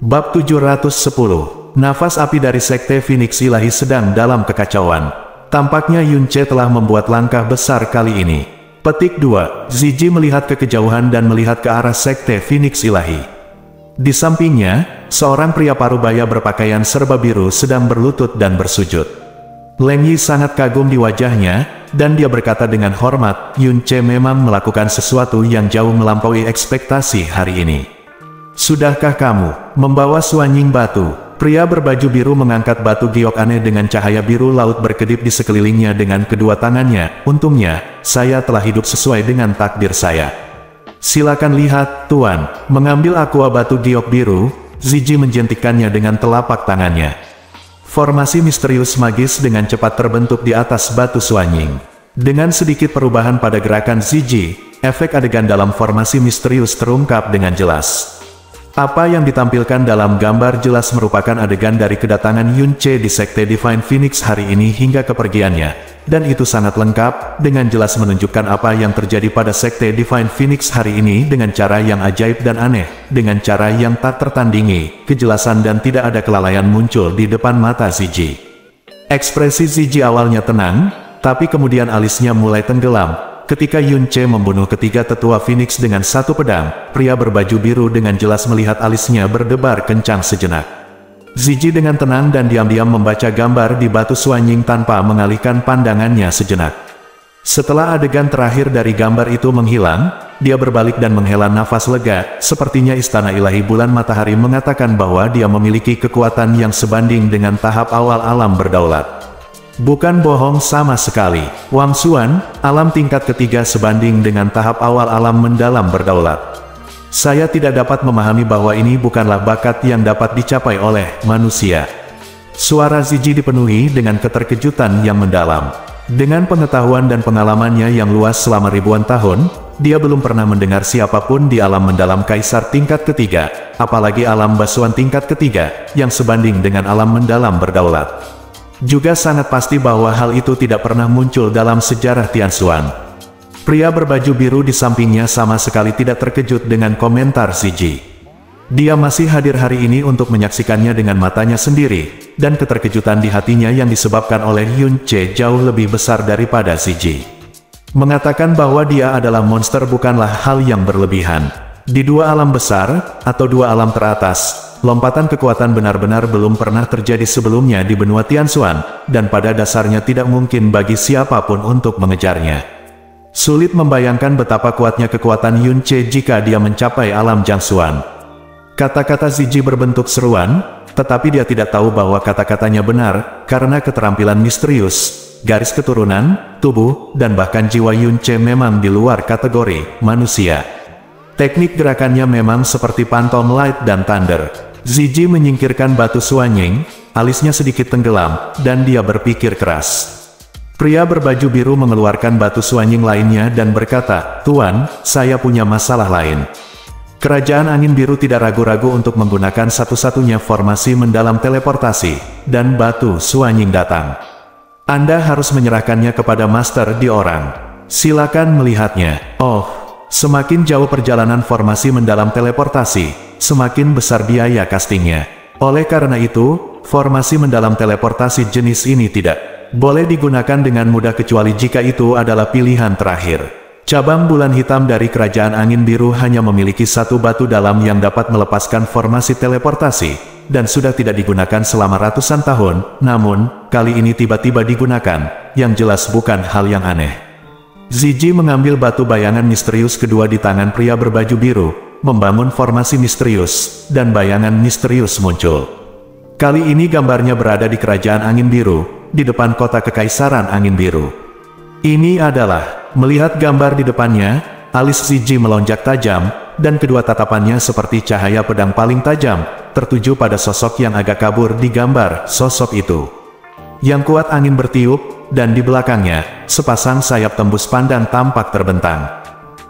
Bab 710. Nafas api dari Sekte Phoenix Ilahi sedang dalam kekacauan. Tampaknya Yunce telah membuat langkah besar kali ini. Petik 2. Ziji melihat ke kejauhan dan melihat ke arah Sekte Phoenix Ilahi. Di sampingnya, seorang pria parubaya berpakaian serba biru sedang berlutut dan bersujud. Leng Yi sangat kagum di wajahnya, dan dia berkata dengan hormat, Yunce memang melakukan sesuatu yang jauh melampaui ekspektasi hari ini. Sudahkah kamu membawa suanying batu? Pria berbaju biru mengangkat batu giok aneh dengan cahaya biru laut berkedip di sekelilingnya dengan kedua tangannya. Untungnya, saya telah hidup sesuai dengan takdir saya. Silakan lihat, Tuan. Mengambil aqua batu giok biru, Ziji menjentikkannya dengan telapak tangannya. Formasi misterius magis dengan cepat terbentuk di atas batu suanying. Dengan sedikit perubahan pada gerakan Ziji, efek adegan dalam formasi misterius terungkap dengan jelas. Apa yang ditampilkan dalam gambar jelas merupakan adegan dari kedatangan Yunce di Sekte Divine Phoenix hari ini hingga kepergiannya, dan itu sangat lengkap, dengan jelas menunjukkan apa yang terjadi pada Sekte Divine Phoenix hari ini dengan cara yang ajaib dan aneh, dengan cara yang tak tertandingi, kejelasan dan tidak ada kelalaian muncul di depan mata Ziji. Ekspresi Ziji awalnya tenang, tapi kemudian alisnya mulai tenggelam. Ketika Yunce membunuh ketiga tetua Phoenix dengan satu pedang, pria berbaju biru dengan jelas melihat alisnya berdebar kencang sejenak. Ziji dengan tenang dan diam-diam membaca gambar di batu suanying tanpa mengalihkan pandangannya sejenak. Setelah adegan terakhir dari gambar itu menghilang, dia berbalik dan menghela nafas lega. Sepertinya Istana Ilahi Bulan Matahari mengatakan bahwa dia memiliki kekuatan yang sebanding dengan tahap awal alam berdaulat. Bukan bohong sama sekali. Wang Xuan, alam tingkat ketiga sebanding dengan tahap awal alam mendalam berdaulat. Saya tidak dapat memahami bahwa ini bukanlah bakat yang dapat dicapai oleh manusia. Suara Ziji dipenuhi dengan keterkejutan yang mendalam. Dengan pengetahuan dan pengalamannya yang luas selama ribuan tahun, dia belum pernah mendengar siapapun di alam mendalam kaisar tingkat ketiga, apalagi alam basuhan tingkat ketiga, yang sebanding dengan alam mendalam berdaulat. Juga sangat pasti bahwa hal itu tidak pernah muncul dalam sejarah Tianxuan. Pria berbaju biru di sampingnya sama sekali tidak terkejut dengan komentar Ziji. Dia masih hadir hari ini untuk menyaksikannya dengan matanya sendiri, dan keterkejutan di hatinya yang disebabkan oleh Yunce jauh lebih besar daripada Ziji. Mengatakan bahwa dia adalah monster bukanlah hal yang berlebihan. Di dua alam besar, atau dua alam teratas, lompatan kekuatan benar-benar belum pernah terjadi sebelumnya di benua Tianxuan, dan pada dasarnya tidak mungkin bagi siapapun untuk mengejarnya. Sulit membayangkan betapa kuatnya kekuatan Yunce jika dia mencapai alam Jiangxuan. Kata-kata Ziji berbentuk seruan, tetapi dia tidak tahu bahwa kata-katanya benar, karena keterampilan misterius, garis keturunan, tubuh, dan bahkan jiwa Yunce memang di luar kategori manusia. Teknik gerakannya memang seperti Phantom Light dan Thunder. Ziji menyingkirkan batu suanying, alisnya sedikit tenggelam, dan dia berpikir keras. Pria berbaju biru mengeluarkan batu suanying lainnya dan berkata, Tuan, saya punya masalah lain. Kerajaan Angin Biru tidak ragu-ragu untuk menggunakan satu-satunya formasi mendalam teleportasi, dan batu suanying datang. Anda harus menyerahkannya kepada Master Di Orang. Silakan melihatnya. Oh. Semakin jauh perjalanan formasi mendalam teleportasi, semakin besar biaya castingnya. Oleh karena itu, formasi mendalam teleportasi jenis ini tidak boleh digunakan dengan mudah kecuali jika itu adalah pilihan terakhir. Cabang bulan hitam dari Kerajaan Angin Biru hanya memiliki satu batu dalam yang dapat melepaskan formasi teleportasi, dan sudah tidak digunakan selama ratusan tahun, namun, kali ini tiba-tiba digunakan, yang jelas bukan hal yang aneh. Ziji mengambil batu bayangan misterius kedua di tangan pria berbaju biru, membangun formasi misterius, dan bayangan misterius muncul. Kali ini gambarnya berada di Kerajaan Angin Biru, di depan kota Kekaisaran Angin Biru. Ini adalah, melihat gambar di depannya, alis Ziji melonjak tajam, dan kedua tatapannya seperti cahaya pedang paling tajam, tertuju pada sosok yang agak kabur di gambar sosok itu. Yang kuat angin bertiup, dan di belakangnya, sepasang sayap tembus pandang tampak terbentang.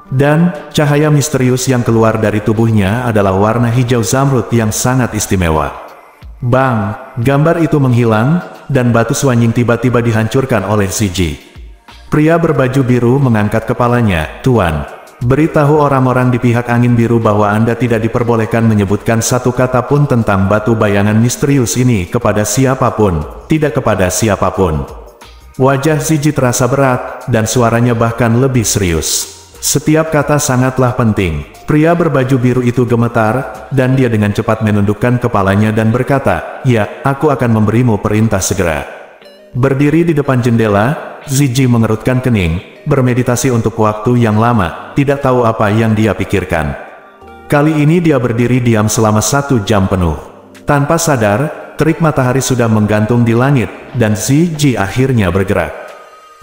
Dan, cahaya misterius yang keluar dari tubuhnya adalah warna hijau zamrud yang sangat istimewa. Bang! Gambar itu menghilang, dan batu suanying tiba-tiba dihancurkan oleh Ziji. Pria berbaju biru mengangkat kepalanya, Tuan. Beritahu orang-orang di pihak angin biru bahwa Anda tidak diperbolehkan menyebutkan satu kata pun tentang batu bayangan misterius ini kepada siapapun, tidak kepada siapapun. Wajah Zizi terasa berat, dan suaranya bahkan lebih serius. Setiap kata sangatlah penting. Pria berbaju biru itu gemetar, dan dia dengan cepat menundukkan kepalanya dan berkata, "Ya, aku akan memberimu perintah segera." Berdiri di depan jendela, Zizi mengerutkan kening, bermeditasi untuk waktu yang lama, tidak tahu apa yang dia pikirkan. Kali ini dia berdiri diam selama 1 jam penuh. Tanpa sadar, terik matahari sudah menggantung di langit, dan Zizi akhirnya bergerak.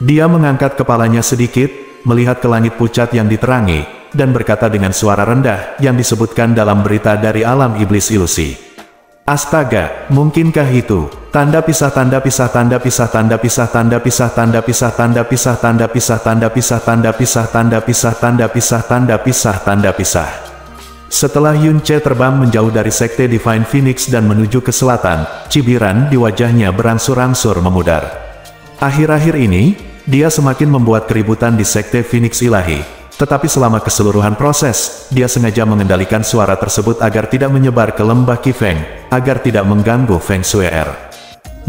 Dia mengangkat kepalanya sedikit, melihat ke langit pucat yang diterangi, dan berkata dengan suara rendah yang disebutkan dalam berita dari alam iblis ilusi. "Astaga, mungkinkah itu? Tanda pisah, tanda pisah, tanda pisah, tanda pisah, tanda pisah, tanda pisah, tanda pisah, tanda pisah, tanda pisah, tanda pisah, tanda pisah, tanda pisah, tanda pisah, tanda pisah." Setelah Yunce terbang menjauh dari sekte Divine Phoenix dan menuju ke selatan, cibiran di wajahnya berangsur-angsur memudar. Akhir-akhir ini, dia semakin membuat keributan di sekte Phoenix Ilahi. Tetapi selama keseluruhan proses, dia sengaja mengendalikan suara tersebut agar tidak menyebar ke lembah Qifeng, agar tidak mengganggu Feng Shui.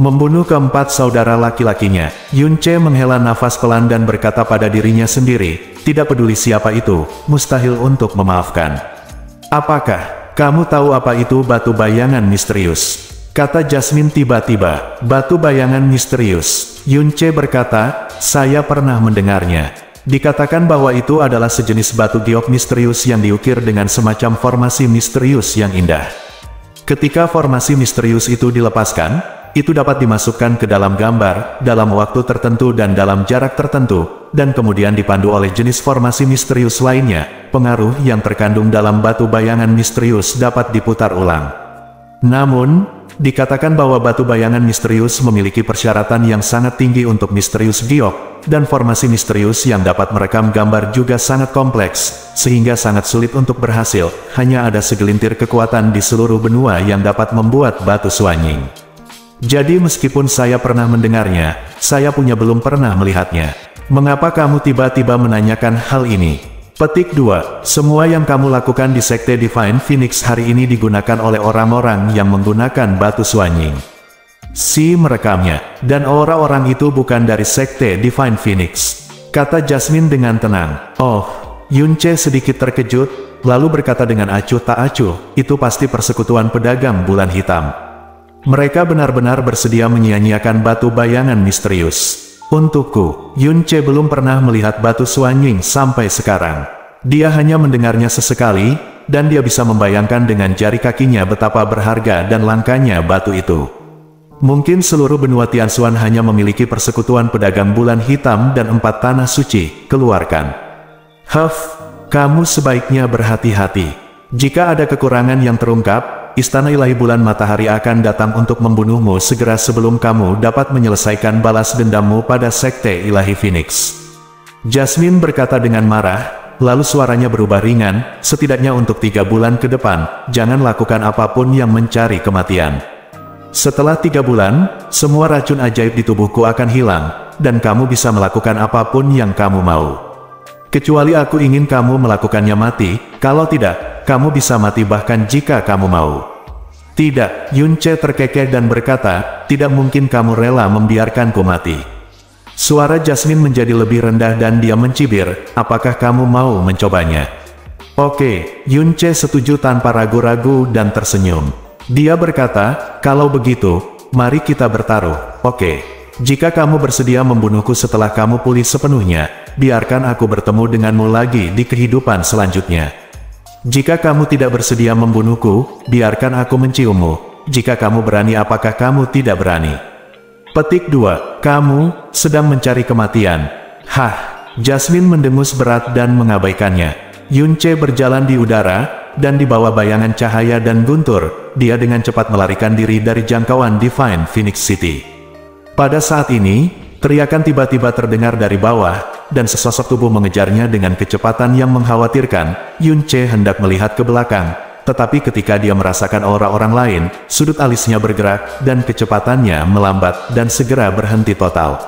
Membunuh keempat saudara laki-lakinya, Yunce menghela nafas pelan dan berkata pada dirinya sendiri, tidak peduli siapa itu, mustahil untuk memaafkan. "Apakah kamu tahu apa itu batu bayangan misterius?" kata Jasmine tiba-tiba. "Batu bayangan misterius." Yunce berkata, "Saya pernah mendengarnya. Dikatakan bahwa itu adalah sejenis batu giok misterius yang diukir dengan semacam formasi misterius yang indah. Ketika formasi misterius itu dilepaskan, itu dapat dimasukkan ke dalam gambar, dalam waktu tertentu dan dalam jarak tertentu, dan kemudian dipandu oleh jenis formasi misterius lainnya. Pengaruh yang terkandung dalam batu bayangan misterius dapat diputar ulang. Namun, dikatakan bahwa batu bayangan misterius memiliki persyaratan yang sangat tinggi untuk misterius giok, dan formasi misterius yang dapat merekam gambar juga sangat kompleks, sehingga sangat sulit untuk berhasil. Hanya ada segelintir kekuatan di seluruh benua yang dapat membuat batu suanying. Jadi meskipun saya pernah mendengarnya, saya belum pernah melihatnya. Mengapa kamu tiba-tiba menanyakan hal ini? Petik 2. Semua yang kamu lakukan di sekte Divine Phoenix hari ini digunakan oleh orang-orang yang menggunakan batu suanying. Si merekamnya, dan orang-orang itu bukan dari sekte Divine Phoenix, kata Jasmine dengan tenang. Oh, Yunce sedikit terkejut, lalu berkata dengan acuh tak acuh, itu pasti persekutuan pedagang bulan hitam. Mereka benar-benar bersedia menyia-nyiakan batu bayangan misterius. Untukku, Yunce belum pernah melihat batu suanying sampai sekarang. Dia hanya mendengarnya sesekali, dan dia bisa membayangkan dengan jari kakinya betapa berharga dan langkanya batu itu. Mungkin seluruh benua Tianxuan hanya memiliki persekutuan pedagang bulan hitam dan 4 tanah suci. Keluarkan. Kamu sebaiknya berhati-hati. Jika ada kekurangan yang terungkap, Istana Ilahi Bulan Matahari akan datang untuk membunuhmu segera sebelum kamu dapat menyelesaikan balas dendammu pada sekte Ilahi Phoenix. Jasmine berkata dengan marah, lalu suaranya berubah ringan, setidaknya untuk 3 bulan ke depan, jangan lakukan apapun yang mencari kematian. Setelah 3 bulan, semua racun ajaib di tubuhku akan hilang, dan kamu bisa melakukan apapun yang kamu mau. Kecuali aku ingin kamu melakukannya mati, kalau tidak, kamu bisa mati bahkan jika kamu mau. Tidak, Yunce terkekeh dan berkata, tidak mungkin kamu rela membiarkanku mati. Suara Jasmine menjadi lebih rendah dan dia mencibir, apakah kamu mau mencobanya? Oke, Yunce setuju tanpa ragu-ragu dan tersenyum. Dia berkata, kalau begitu, mari kita bertaruh. Oke, jika kamu bersedia membunuhku setelah kamu pulih sepenuhnya, biarkan aku bertemu denganmu lagi di kehidupan selanjutnya. Jika kamu tidak bersedia membunuhku, biarkan aku menciummu. Jika kamu berani, apakah kamu tidak berani? Petik 2. Kamu sedang mencari kematian. Jasmine mendengus berat dan mengabaikannya. Yunce berjalan di udara, dan di bawah bayangan cahaya dan guntur, dia dengan cepat melarikan diri dari jangkauan Divine Phoenix City. Pada saat ini, teriakan tiba-tiba terdengar dari bawah, dan sesosok tubuh mengejarnya dengan kecepatan yang mengkhawatirkan. Yunce hendak melihat ke belakang, tetapi ketika dia merasakan aura orang lain, sudut alisnya bergerak, dan kecepatannya melambat, dan segera berhenti total.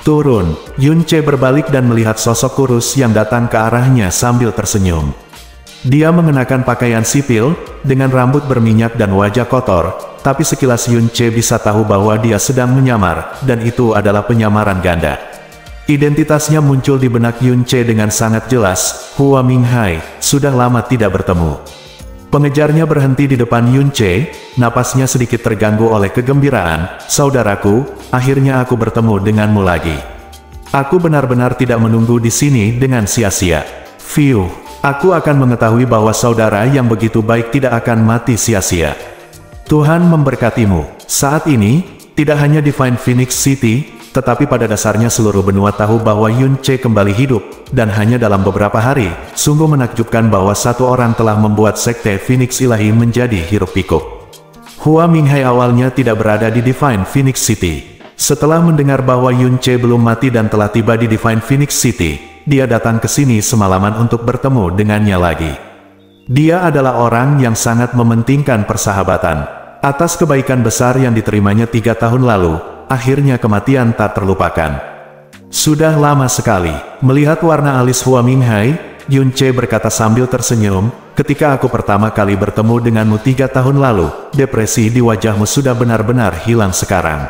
Turun. Yun Ce berbalik dan melihat sosok kurus yang datang ke arahnya sambil tersenyum. Dia mengenakan pakaian sipil, dengan rambut berminyak dan wajah kotor, tapi sekilas Yun Ce bisa tahu bahwa dia sedang menyamar, dan itu adalah penyamaran ganda. Identitasnya muncul di benak Yun Ce dengan sangat jelas, Hua Minghai, sudah lama tidak bertemu. Pengejarnya berhenti di depan Yun Ce, napasnya sedikit terganggu oleh kegembiraan. Saudaraku, akhirnya aku bertemu denganmu lagi. Aku benar-benar tidak menunggu di sini dengan sia-sia. Fiu, aku akan mengetahui bahwa saudara yang begitu baik tidak akan mati sia-sia. Tuhan memberkatimu. Saat ini, tidak hanya Divine Phoenix City, tetapi pada dasarnya seluruh benua tahu bahwa Yun Ce kembali hidup, dan hanya dalam beberapa hari, sungguh menakjubkan bahwa satu orang telah membuat Sekte Phoenix Ilahi menjadi hiruk-pikuk. Hua Minghai awalnya tidak berada di Divine Phoenix City. Setelah mendengar bahwa Yun Ce belum mati dan telah tiba di Divine Phoenix City, dia datang ke sini semalaman untuk bertemu dengannya lagi. Dia adalah orang yang sangat mementingkan persahabatan. Atas kebaikan besar yang diterimanya 3 tahun lalu, akhirnya kematian tak terlupakan. Sudah lama sekali. Melihat warna alis Hua Minghai, Yun Ce berkata sambil tersenyum, ketika aku pertama kali bertemu denganmu 3 tahun lalu, depresi di wajahmu sudah benar-benar hilang sekarang.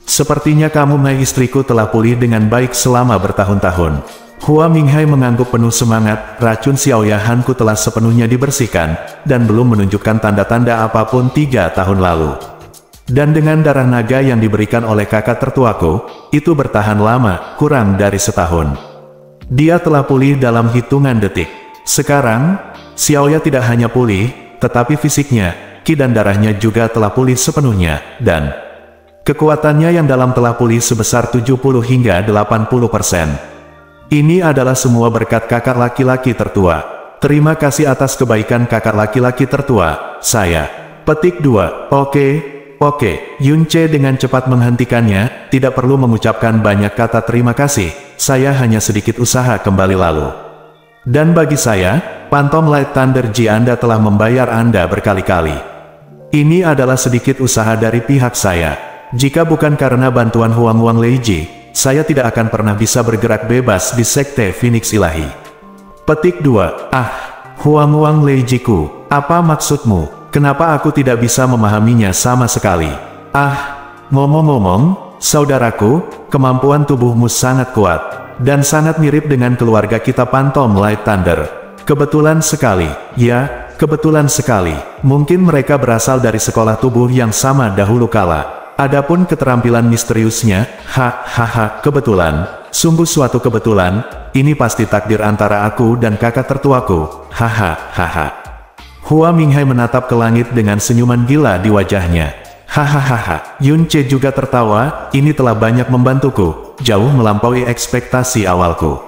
Sepertinya kamu, Mai istriku, telah pulih dengan baik selama bertahun-tahun. Hua Minghai mengangguk penuh semangat, racun Xiaoyahanku telah sepenuhnya dibersihkan, dan belum menunjukkan tanda-tanda apapun 3 tahun lalu. Dan dengan darah naga yang diberikan oleh kakak tertuaku, itu bertahan lama, kurang dari setahun. Dia telah pulih dalam hitungan detik. Sekarang, Xiaoya tidak hanya pulih, tetapi fisiknya, ki dan darahnya juga telah pulih sepenuhnya, dan kekuatannya yang dalam telah pulih sebesar 70 hingga 80%. Ini adalah semua berkat kakak laki-laki tertua. Terima kasih atas kebaikan kakak laki-laki tertua, saya. Petik 2. Oke, Yun Ce dengan cepat menghentikannya, tidak perlu mengucapkan banyak kata terima kasih, saya hanya sedikit usaha kembali lalu. Dan bagi saya, Phantom Light Thunder Ji Anda telah membayar Anda berkali-kali. Ini adalah sedikit usaha dari pihak saya. Jika bukan karena bantuan Huang Wang Leiji, saya tidak akan pernah bisa bergerak bebas di Sekte Phoenix Ilahi. Petik 2. Huang Wang Leijiku, apa maksudmu? Kenapa aku tidak bisa memahaminya sama sekali? Ngomong-ngomong, saudaraku, kemampuan tubuhmu sangat kuat, dan sangat mirip dengan keluarga kita Phantom Light Thunder. Kebetulan sekali, ya, kebetulan sekali. Mungkin mereka berasal dari sekolah tubuh yang sama dahulu kala. Adapun keterampilan misteriusnya, kebetulan, sungguh suatu kebetulan, ini pasti takdir antara aku dan kakak tertuaku, Hua Minghai menatap ke langit dengan senyuman gila di wajahnya. Yun Ce juga tertawa, ini telah banyak membantuku, jauh melampaui ekspektasi awalku.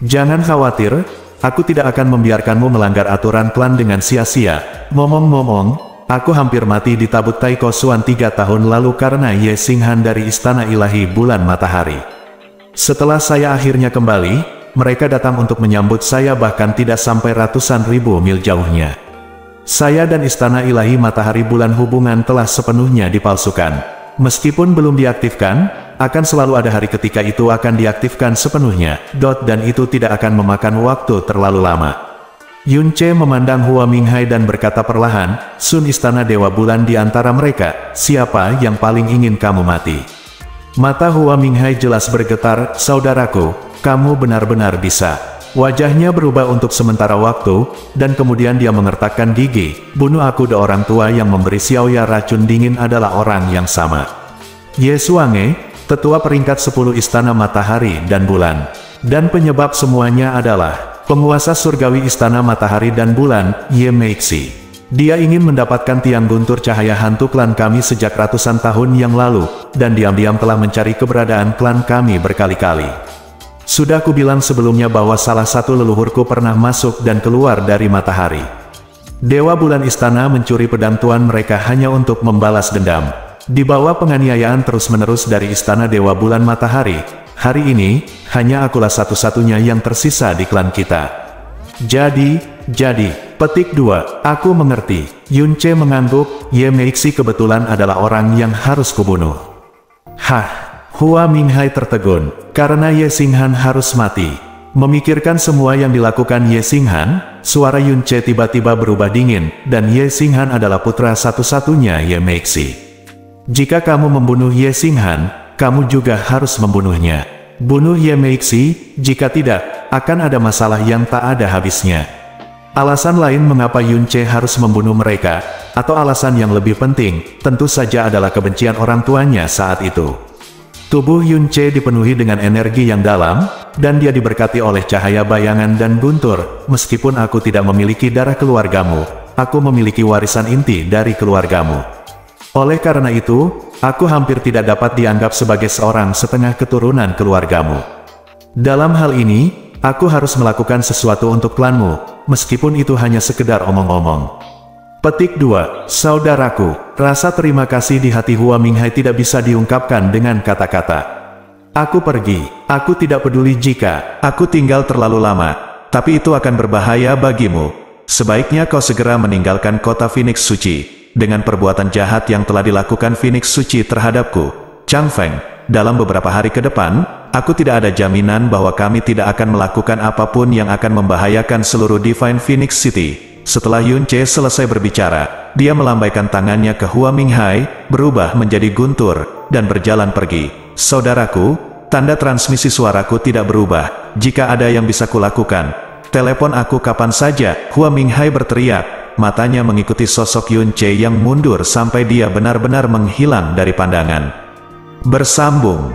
Jangan khawatir, aku tidak akan membiarkanmu melanggar aturan klan dengan sia-sia. Ngomong-ngomong, aku hampir mati di tabut Taiko Suan 3 tahun lalu karena Ye Xinghan dari Istana Ilahi Bulan Matahari. Setelah saya akhirnya kembali, mereka datang untuk menyambut saya bahkan tidak sampai ratusan ribu mil jauhnya. Saya dan Istana Ilahi Matahari Bulan hubungan telah sepenuhnya dipalsukan. Meskipun belum diaktifkan, akan selalu ada hari ketika itu akan diaktifkan sepenuhnya, dan itu tidak akan memakan waktu terlalu lama. Yun Ce memandang Hua Minghai dan berkata perlahan, Sun Istana Dewa Bulan di antara mereka, siapa yang paling ingin kamu mati? Mata Hua Minghai jelas bergetar, saudaraku, kamu benar-benar bisa. Wajahnya berubah untuk sementara waktu, dan kemudian dia mengertakkan gigi, bunuh aku. De orang tua yang memberi Xiaoya racun dingin adalah orang yang sama. Ye Xuange, tetua peringkat 10 Istana Matahari dan Bulan. Dan penyebab semuanya adalah penguasa surgawi Istana Matahari dan Bulan, Ye Meixi. Dia ingin mendapatkan tiang guntur cahaya hantu klan kami sejak ratusan tahun yang lalu, dan diam-diam telah mencari keberadaan klan kami berkali-kali. Sudah kubilang sebelumnya bahwa salah satu leluhurku pernah masuk dan keluar dari matahari. Dewa Bulan Istana mencuri pedang tuan mereka hanya untuk membalas dendam. Di bawah penganiayaan terus-menerus dari Istana Dewa Bulan Matahari, hari ini, hanya akulah satu-satunya yang tersisa di klan kita. Jadi, petik 2, aku mengerti. Yun Ce mengangguk, Ye Meixi kebetulan adalah orang yang harus kubunuh. Hua Minghai tertegun, karena Ye Xinghan harus mati. Memikirkan semua yang dilakukan Ye Xinghan, suara Yun Ce tiba-tiba berubah dingin, dan Ye Xinghan adalah putra satu-satunya Ye Meixi. Jika kamu membunuh Ye Xinghan, kamu juga harus membunuhnya. Bunuh Ye Meixi, jika tidak, akan ada masalah yang tak ada habisnya. Alasan lain mengapa Yun Ce harus membunuh mereka, atau alasan yang lebih penting, tentu saja adalah kebencian orang tuanya saat itu. Tubuh Yun Ce dipenuhi dengan energi yang dalam, dan dia diberkati oleh cahaya bayangan dan guntur. Meskipun aku tidak memiliki darah keluargamu, aku memiliki warisan inti dari keluargamu. Oleh karena itu, aku hampir tidak dapat dianggap sebagai seorang setengah keturunan keluargamu. Dalam hal ini, aku harus melakukan sesuatu untuk klanmu, meskipun itu hanya sekedar omong-omong. Petik 2. Saudaraku, rasa terima kasih di hati Hua Minghai tidak bisa diungkapkan dengan kata-kata. Aku pergi, aku tidak peduli jika aku tinggal terlalu lama, tapi itu akan berbahaya bagimu. Sebaiknya kau segera meninggalkan kota Phoenix Suci. Dengan perbuatan jahat yang telah dilakukan Phoenix Suci terhadapku, Chang Feng, dalam beberapa hari ke depan, aku tidak ada jaminan bahwa kami tidak akan melakukan apapun yang akan membahayakan seluruh Divine Phoenix City. Setelah Yun Ce selesai berbicara, dia melambaikan tangannya ke Hua Minghai, berubah menjadi guntur, dan berjalan pergi. Saudaraku, tanda transmisi suaraku tidak berubah. Jika ada yang bisa kulakukan, telepon aku kapan saja. Hua Minghai berteriak. Matanya mengikuti sosok Yun Ce yang mundur sampai dia benar-benar menghilang dari pandangan. Bersambung.